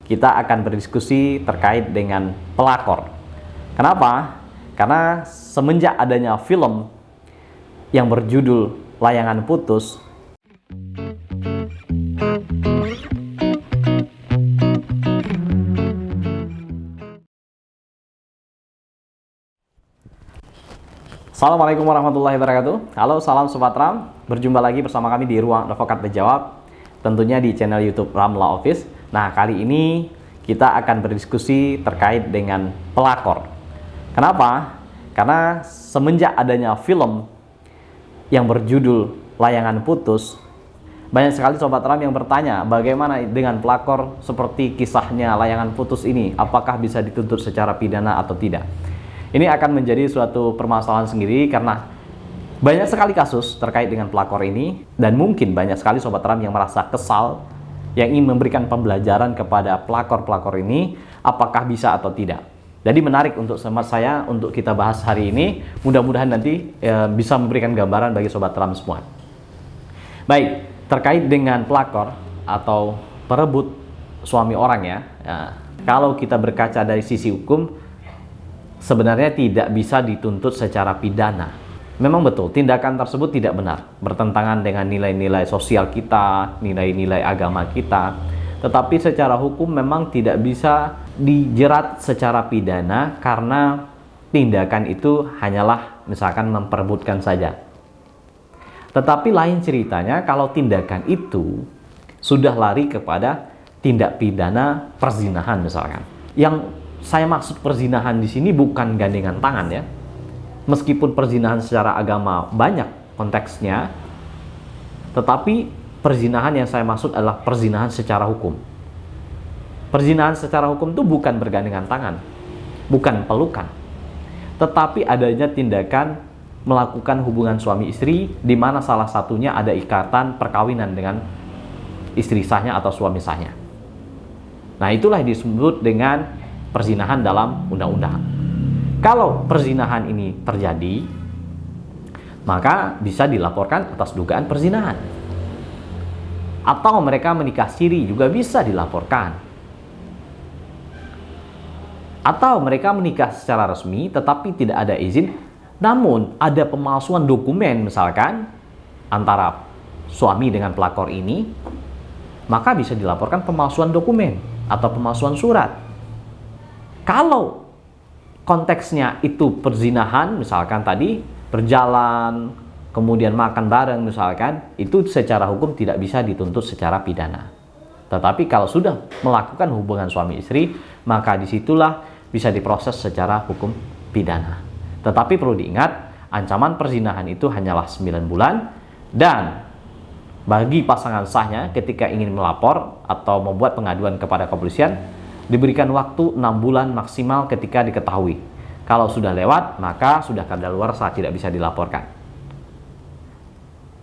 kita akan berdiskusi terkait dengan pelakor. Kenapa? Karena semenjak adanya film yang berjudul Layangan Putus, Assalamualaikum warahmatullahi wabarakatuh. Halo, salam Sobat Ram. Berjumpa lagi bersama kami di Ruang Advokat Menjawab, tentunya di channel YouTube Ram Law Office. Nah, kali ini kita akan berdiskusi terkait dengan pelakor. Kenapa? Karena semenjak adanya film yang berjudul Layangan Putus, banyak sekali Sobat Ram yang bertanya bagaimana dengan pelakor seperti kisahnya Layangan Putus ini, apakah bisa dituntut secara pidana atau tidak. Ini akan menjadi suatu permasalahan sendiri karena banyak sekali kasus terkait dengan pelakor ini, dan mungkin banyak sekali Sobat Ram yang merasa kesal, yang ingin memberikan pembelajaran kepada pelakor-pelakor ini, apakah bisa atau tidak. Jadi menarik untuk saya untuk kita bahas hari ini, mudah-mudahan nanti bisa memberikan gambaran bagi Sobat Ram semua. Baik, terkait dengan pelakor atau perebut suami orang ya, kalau kita berkaca dari sisi hukum, sebenarnya tidak bisa dituntut secara pidana. Memang betul, tindakan tersebut tidak benar, bertentangan dengan nilai-nilai sosial kita, nilai-nilai agama kita. Tetapi secara hukum memang tidak bisa dijerat secara pidana karena tindakan itu hanyalah misalkan memperebutkan saja. Tetapi lain ceritanya kalau tindakan itu sudah lari kepada tindak pidana perzinahan misalkan. Yang saya maksud perzinahan di sini bukan gandengan tangan ya. Meskipun perzinahan secara agama banyak konteksnya, tetapi perzinahan yang saya maksud adalah perzinahan secara hukum. Perzinahan secara hukum itu bukan bergandengan tangan, bukan pelukan, tetapi adanya tindakan melakukan hubungan suami istri di mana salah satunya ada ikatan perkawinan dengan istri sahnya atau suami sahnya. Nah, itulah yang disebut dengan perzinahan dalam undang-undang. Kalau perzinahan ini terjadi, maka bisa dilaporkan atas dugaan perzinahan. Atau mereka menikah siri juga bisa dilaporkan. Atau mereka menikah secara resmi tetapi tidak ada izin, namun ada pemalsuan dokumen misalkan antara suami dengan pelakor ini, maka bisa dilaporkan pemalsuan dokumen atau pemalsuan surat. Kalau konteksnya itu perzinahan, misalkan tadi berjalan, kemudian makan bareng misalkan, itu secara hukum tidak bisa dituntut secara pidana. Tetapi kalau sudah melakukan hubungan suami istri, maka disitulah bisa diproses secara hukum pidana. Tetapi perlu diingat, ancaman perzinahan itu hanyalah 9 bulan, dan bagi pasangan sahnya ketika ingin melapor atau membuat pengaduan kepada kepolisian, diberikan waktu 6 bulan maksimal ketika diketahui. Kalau sudah lewat, maka sudah kadaluarsa, tidak bisa dilaporkan.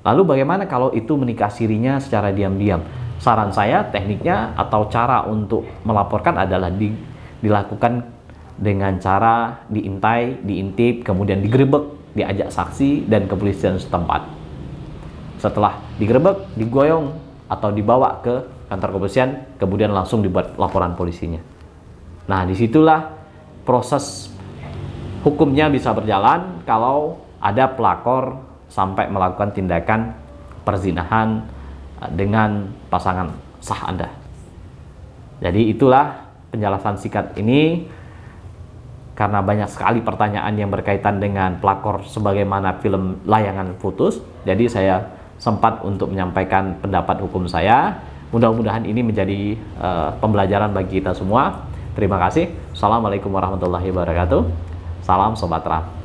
Lalu bagaimana kalau itu menikah sirinya secara diam-diam? Saran saya, tekniknya atau cara untuk melaporkan adalah dilakukan dengan cara diintai, diintip, kemudian digerebek, diajak saksi dan kepolisian setempat. Setelah digerebek, digoyong atau dibawa ke kantor kepolisian, kemudian langsung dibuat laporan polisinya. Nah, disitulah proses hukumnya bisa berjalan kalau ada pelakor sampai melakukan tindakan perzinahan dengan pasangan sah Anda. Jadi itulah penjelasan singkat ini, karena banyak sekali pertanyaan yang berkaitan dengan pelakor sebagaimana film Layangan Putus. Jadi saya sempat untuk menyampaikan pendapat hukum saya. Mudah-mudahan ini menjadi pembelajaran bagi kita semua. Terima kasih. Assalamualaikum warahmatullahi wabarakatuh. Salam Sobat Ram.